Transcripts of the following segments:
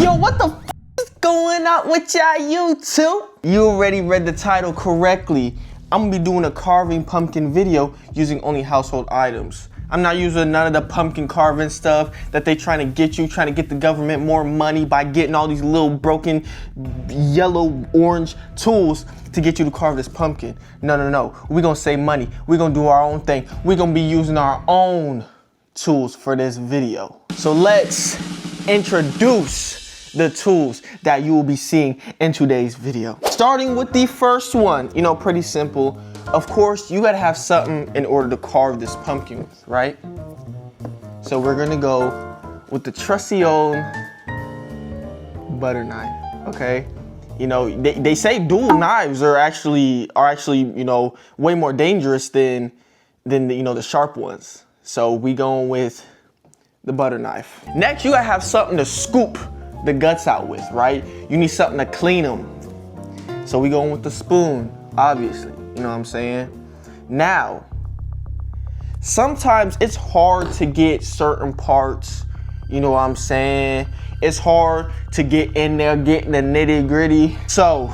Yo, what the f is going on with y'all YouTube? You already read the title correctly. I'm gonna be doing a carving pumpkin video using only household items. I'm not using none of the pumpkin carving stuff that they trying to get you, trying to get the government more money by getting all these little broken yellow, orange tools to get you to carve this pumpkin. No. We're gonna save money. We're gonna do our own thing. We're gonna be using our own tools for this video. So let's introduce the tools that you will be seeing in today's video. Starting with the first one, pretty simple. Of course, you gotta have something in order to carve this pumpkin with, right? So we're gonna go with the trusty old butter knife, okay? They say dual knives are actually way more dangerous than the sharp ones. So we going with the butter knife. Next, you gotta have something to scoop the guts out with, right? You need something to clean them. So we going with the spoon, obviously, you know what I'm saying? Now, sometimes it's hard to get certain parts, you know what I'm saying? It's hard to get in there, getting the nitty gritty. So,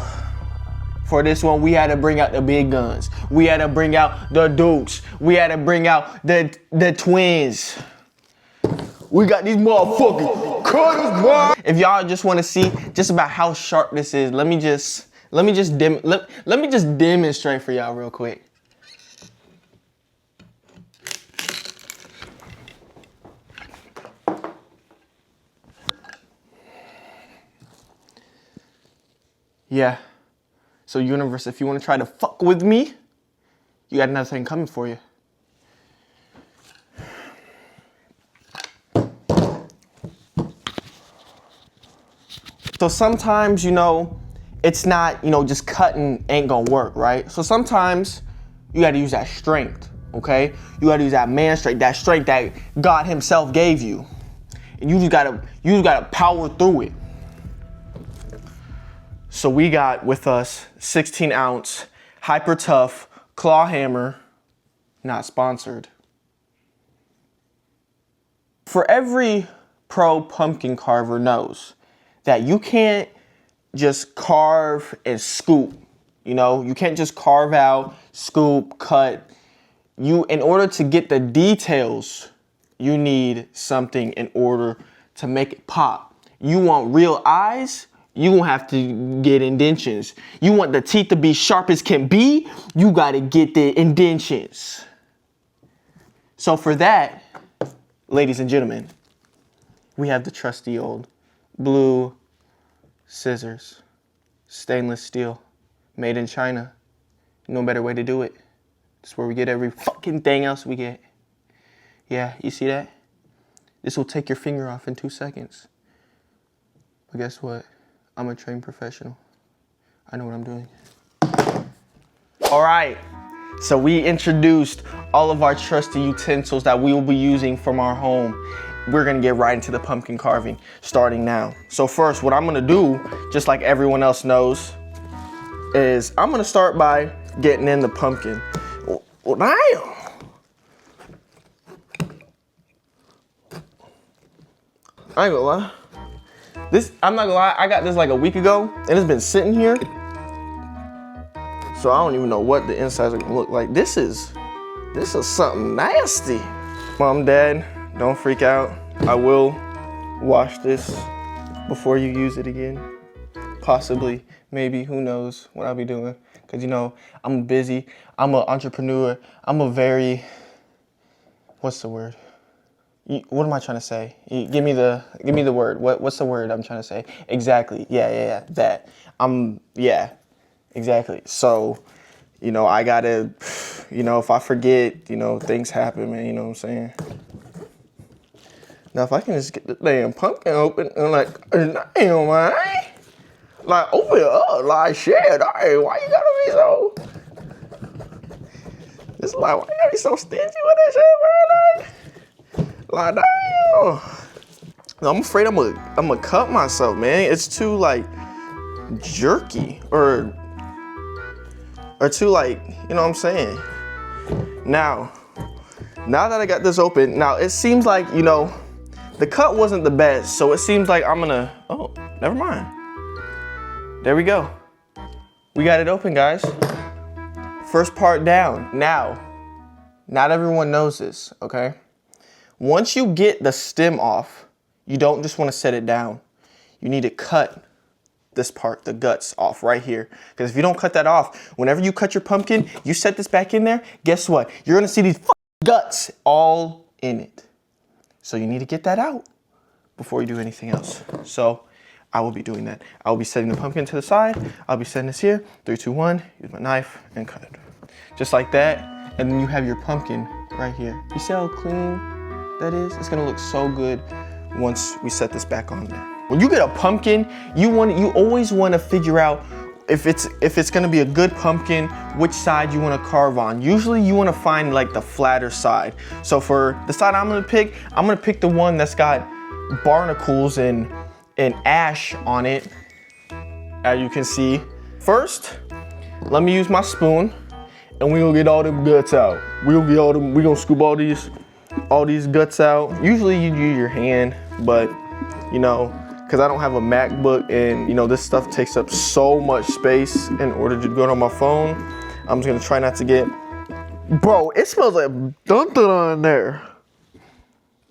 for this one, we had to bring out the big guns. We had to bring out the Dukes. We had to bring out the twins. We got these motherfucking cutters, boy. If y'all just want to see just about how sharp this is, let me just demonstrate for y'all real quick. Yeah. So universe, if you want to try to fuck with me, you got another thing coming for you. So sometimes, it's not, just cutting ain't gonna work, right? So sometimes you gotta use that strength, okay? You gotta use that man strength, that strength that God himself gave you. And you just gotta power through it. So we got with us 16-ounce Hyper Tough claw hammer, not sponsored. For every pro pumpkin carver knows that you can't just carve and scoop, you can't just carve out, scoop, cut. In order to get the details, you need something in order to make it pop. You want real eyes, you gonna have to get indentions. You want the teeth to be sharp as can be, you gotta get the indentions. So for that, ladies and gentlemen, we have the trusty old blue scissors, stainless steel, made in China. No better way to do it. That's where we get every fucking thing else we get. Yeah, you see that? This will take your finger off in 2 seconds. But guess what? I'm a trained professional. I know what I'm doing. All right, so we introduced all of our trusty utensils that we will be using from our home. We're gonna get right into the pumpkin carving starting now. So first, what I'm gonna do, just like everyone else knows, is I'm gonna start by getting in the pumpkin. Well, damn. I ain't gonna lie. I'm not gonna lie, I got this like a week ago, and it's been sitting here. So I don't even know what the insides are gonna look like. This is something nasty. Mom, Dad, don't freak out. I will wash this before you use it again. Possibly, maybe, who knows what I'll be doing. Cause I'm busy, I'm an entrepreneur, I'm a very, what's the word? What am I trying to say? Give me the word. What's the word I'm trying to say? Exactly, yeah, that. Yeah, exactly. So, I gotta, if I forget, things happen, man, you know what I'm saying? Now, if I can just get the damn pumpkin open, and damn, man. Like, open it up, like, shit, why you gotta be so, it's like, why you gotta be so stingy with that shit, man? Like, damn. I'm afraid I'm gonna cut myself, man. It's too, jerky, or too, you know what I'm saying? Now that I got this open, now it seems like, The cut wasn't the best, so it seems like I'm gonna, oh, never mind. There we go. We got it open, guys. First part down. Now, not everyone knows this, okay? Once you get the stem off, you don't just wanna set it down. You need to cut this part, the guts, off right here. Because if you don't cut that off, whenever you cut your pumpkin, you set this back in there, guess what? You're gonna see these guts all in it. So you need to get that out before you do anything else. So I will be doing that. I will be setting the pumpkin to the side. I'll be setting this here. 3, 2, 1, use my knife and cut it. Just like that. And then you have your pumpkin right here. You see how clean that is? It's gonna look so good once we set this back on there. When you get a pumpkin, you always want to figure out if it's gonna be a good pumpkin, which side you want to carve on. Usually you want to find like the flatter side. So for the side I'm gonna pick the one that's got barnacles and ash on it, as you can see. First, let me use my spoon, and we gonna get all them guts out. We gonna scoop all these guts out. Usually you use your hand, but you know, because I don't have a MacBook and you know this stuff takes up so much space in order to go on my phone, I'm just gonna try not to get. Bro, it smells like dun-dun in there.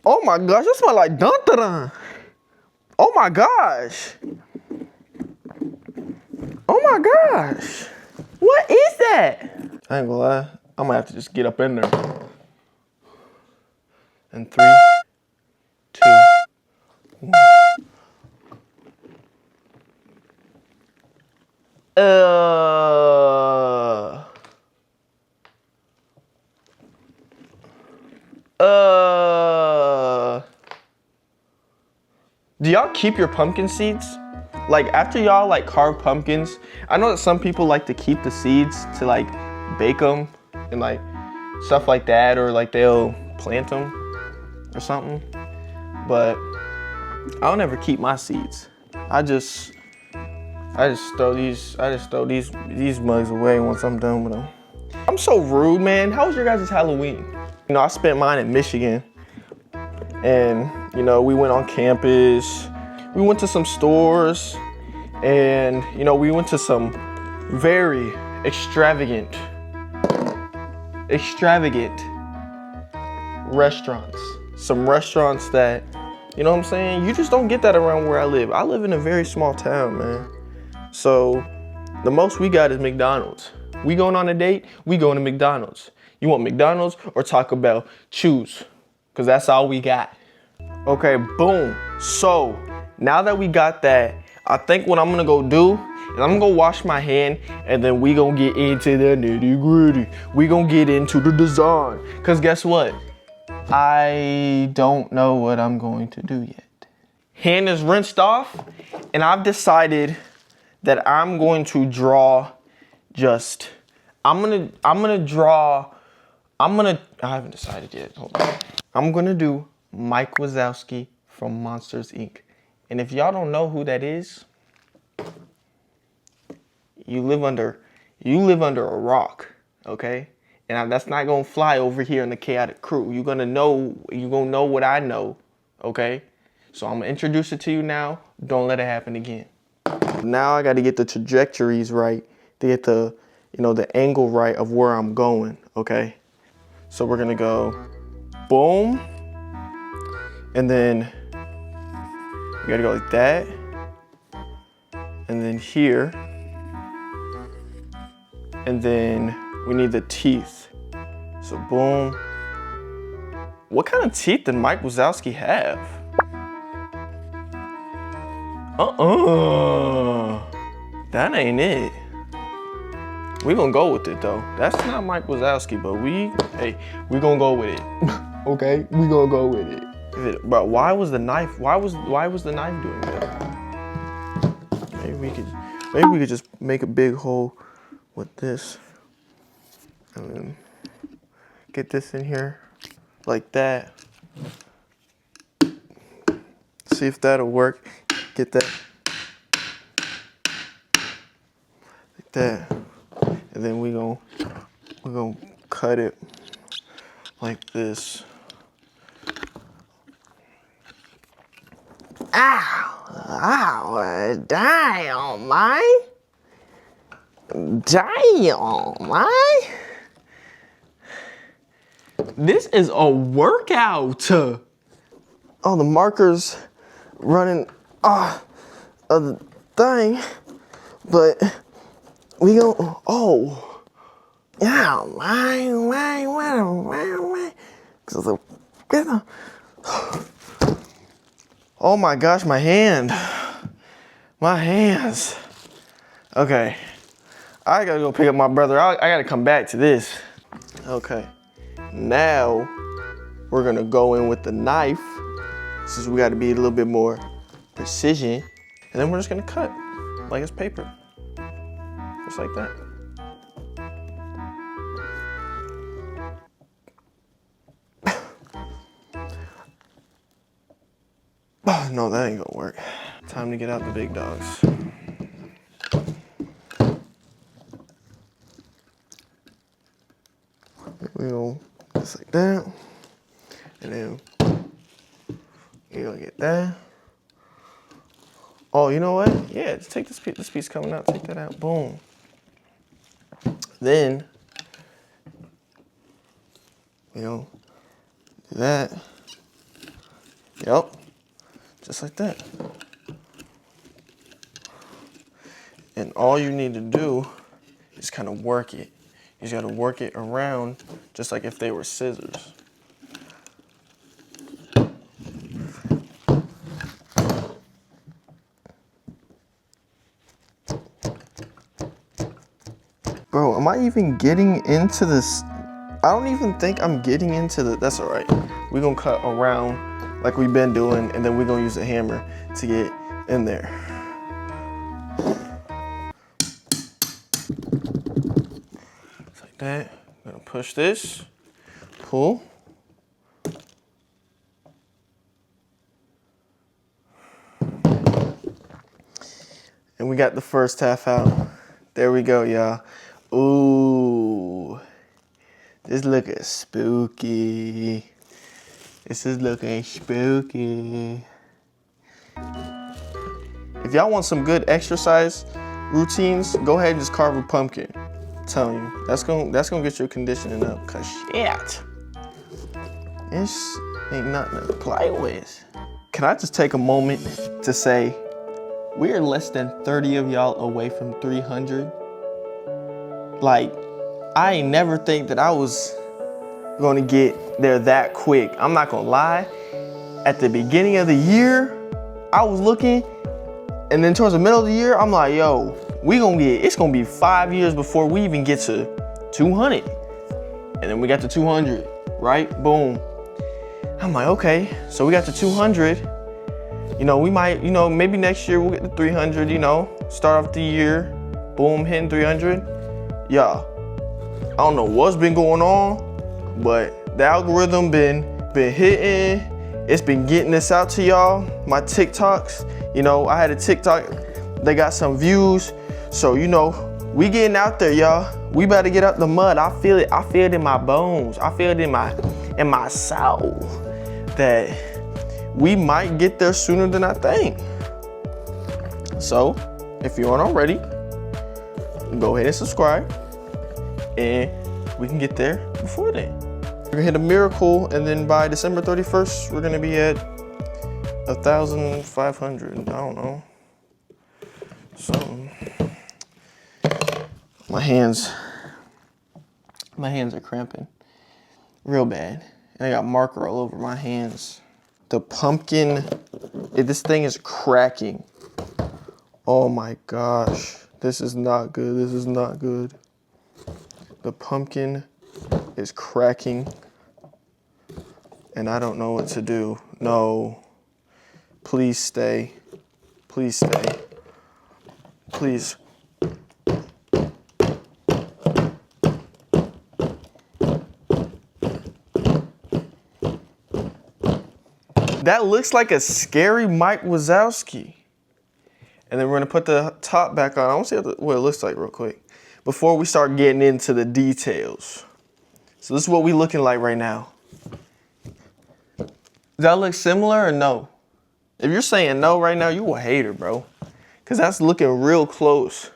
Oh my gosh, it smells like dun-dun. Oh my gosh. Oh my gosh. What is that? I ain't gonna lie, I'm gonna have to just get up in there. And 3, 2, 1. Do y'all keep your pumpkin seeds? Like after y'all like carve pumpkins, I know that some people like to keep the seeds to like bake them and like stuff like that, or like they'll plant them or something. But I don't ever keep my seeds. I just throw these mugs away once I'm done with them. I'm so rude, man. How was your guys' Halloween? You know, I spent mine in Michigan, and you know, we went on campus. We went to some stores, and you know, we went to some very extravagant restaurants. Some restaurants that, you know what I'm saying? You just don't get that around where I live. I live in a very small town, man. So the most we got is McDonald's. We going on a date, we going to McDonald's. You want McDonald's or Taco Bell? Choose, because that's all we got. Okay, boom. So now that we got that, I think what I'm gonna go do is I'm gonna go wash my hand, and then we gonna get into the nitty gritty. We gonna get into the design. Because guess what? I don't know what I'm going to do yet. Hand is rinsed off, and I've decided that I'm going to draw just, I haven't decided yet, hold on. I'm gonna do Mike Wazowski from Monsters, Inc. And if y'all don't know who that is, you live under a rock, okay? And that's not gonna fly over here in the Chaotic Crew. You're gonna know what I know, okay? So I'm gonna introduce it to you now. Don't let it happen again. Now I gotta get the trajectories right to get the, you know, the angle right of where I'm going, okay? So we're gonna go boom, and then you gotta go like that, and then here, and then we need the teeth. So boom. What kind of teeth did Mike Wazowski have? That ain't it. We gonna go with it though. That's not Mike Wazowski, but we gonna go with it. Okay, we gonna go with it. But why was the knife doing that? Maybe we could just make a big hole with this, and then get this in here like that. See if that'll work. Get that like that, and then we're gonna cut it like this. Ow, damn, man. Damn, man. This is a workout. Oh, the marker's running off of the thing, but we gon', oh. Yeah, man. Oh my gosh, my hand. My hands. Okay. I gotta go pick up my brother. I gotta come back to this. Okay. Now, we're gonna go in with the knife, since we gotta be a little bit more precision. And then we're just gonna cut, like it's paper. Just like that. Oh, no, that ain't gonna work. Time to get out the big dogs. We go just like that. And then you're gonna get that. Oh, you know what? Yeah, just take this piece coming out, take that out, boom. Then, do that. Yep. Just like that. And all you need to do is kind of work it. You just gotta work it around just like if they were scissors. Bro, am I even getting into this? I don't even think I'm getting into the, that's all right. We're gonna cut around like we've been doing, and then we're gonna use the hammer to get in there. Just like that. I'm gonna push this, pull. And we got the first half out. There we go, y'all. Ooh, this looking spooky. This is looking spooky. If y'all want some good exercise routines, go ahead and just carve a pumpkin. I'm telling you, that's gonna get your conditioning up. Cause shit, this ain't nothing to play with. Can I just take a moment to say, we are less than 30 of y'all away from 300. Like, I ain't never think that I was gonna get there that quick. I'm not gonna lie. At the beginning of the year, I was looking, and then towards the middle of the year, I'm like, yo, it's gonna be 5 years before we even get to 200. And then we got to 200, right? Boom. I'm like, okay, so we got to 200. We might, maybe next year we'll get to 300, start off the year, boom, hitting 300. Yeah, I don't know what's been going on, but the algorithm been hitting. It's been getting this out to y'all. My TikToks, I had a TikTok, they got some views. So, we getting out there, y'all. We better get out the mud. I feel it in my bones. I feel it in my soul that we might get there sooner than I think. So, if you aren't already, go ahead and subscribe, and we can get there before then. We're gonna hit a miracle, and then by December 31st, we're gonna be at 1,500. I don't know. Something. My hands are cramping real bad, and I got marker all over my hands. The pumpkin, this thing is cracking. Oh my gosh, this is not good. This is not good. The pumpkin is cracking, and I don't know what to do. No, please stay. Please stay. Please. That looks like a scary Mike Wazowski. And then we're gonna put the top back on. I want to see what it looks like real quick before we start getting into the details. So this is what we looking like right now. Does that look similar or no? If you're saying no right now, you a hater, bro. Because that's looking real close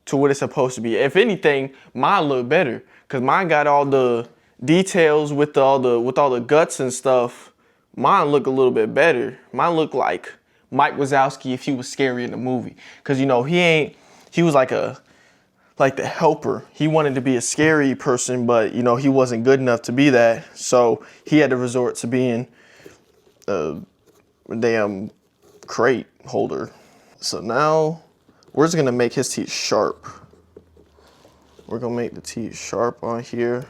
to what it's supposed to be. If anything, mine look better. Because mine got all the details with all the guts and stuff. Mine look a little bit better. Mine look like Mike Wazowski if he was scary in the movie. Because, you know, he was like the helper. He wanted to be a scary person, but, you know, he wasn't good enough to be that. So he had to resort to being a damn crate holder. So now we're just gonna make his teeth sharp. We're gonna make the teeth sharp on here.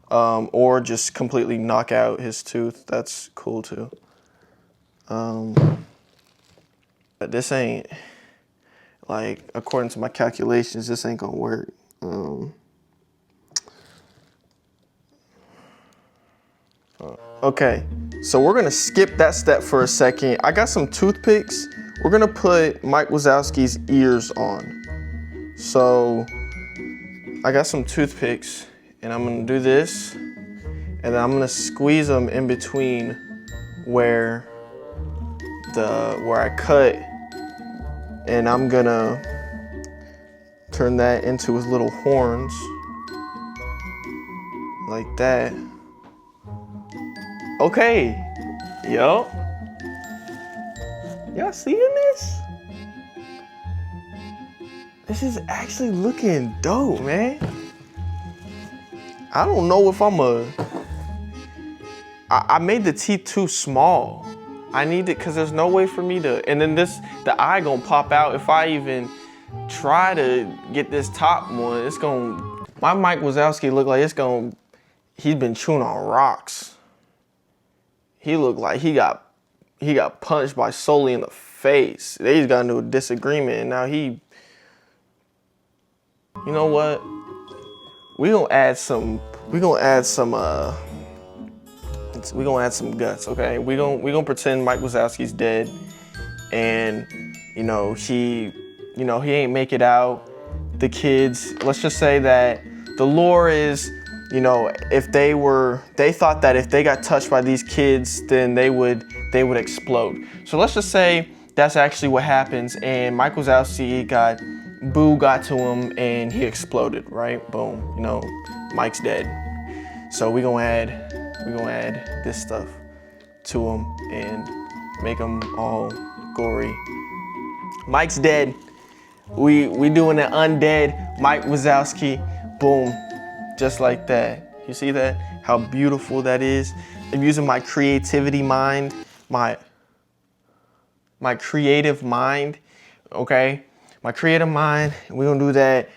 Or just completely knock out his tooth. That's cool too. But this ain't, like, according to my calculations, this ain't gonna work. Okay, so we're gonna skip that step for a second. I got some toothpicks. We're gonna put Mike Wazowski's ears on. So I got some toothpicks and I'm gonna do this and then I'm gonna squeeze them in between where I cut, and I'm gonna turn that into his little horns like that. Okay, yo. Y'all seeing this? This is actually looking dope, man. I don't know if I made the teeth too small. I need it because there's no way for me to, and then the eye gonna pop out if I even try to get this top one. It's gonna, my Mike Wazowski look like he's been chewing on rocks. He looked like he got punched by Sully in the face. They just got into a disagreement, and now you know what? We gonna add some guts, okay? We gonna pretend Mike Wazowski's dead, and you know he ain't make it out. The kids, let's just say that the lore is, you know, if they thought that if they got touched by these kids, then they would explode. So let's just say that's actually what happens, and Mike Wazowski Boo got to him and he exploded, right? Boom, you know, Mike's dead. So we gonna add this stuff to him and make him all gory. Mike's dead. We doing an undead Mike Wazowski. Boom, just like that. You see that? How beautiful that is. I'm using my creativity mind, my creative mind, okay? My creative mind, and we're gonna do that.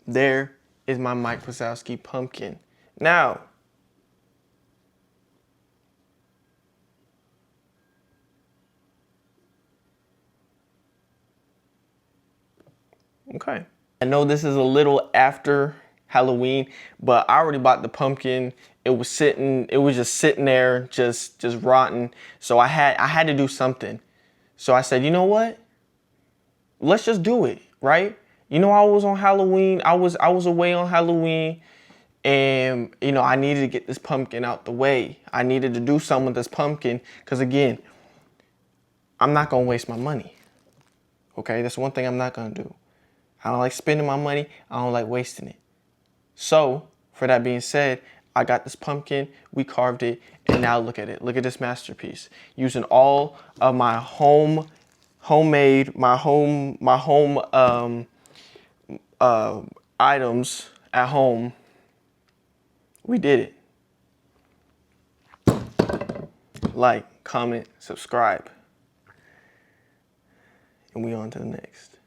There is my Mike Wazowski pumpkin. Now, okay. I know this is a little after Halloween, but I already bought the pumpkin. It was just sitting there, just rotten. So I had to do something. So I said, you know what? Let's just do it, right? You know, I was on Halloween. I was away on Halloween, and you know, I needed to get this pumpkin out the way. I needed to do something with this pumpkin because, again, I'm not gonna waste my money. Okay, that's one thing I'm not gonna do. I don't like spending my money. I don't like wasting it. So, for that being said, I got this pumpkin, we carved it, and now look at it. Look at this masterpiece. Using all of my items at home, we did it. Like, comment, subscribe, and we on to the next.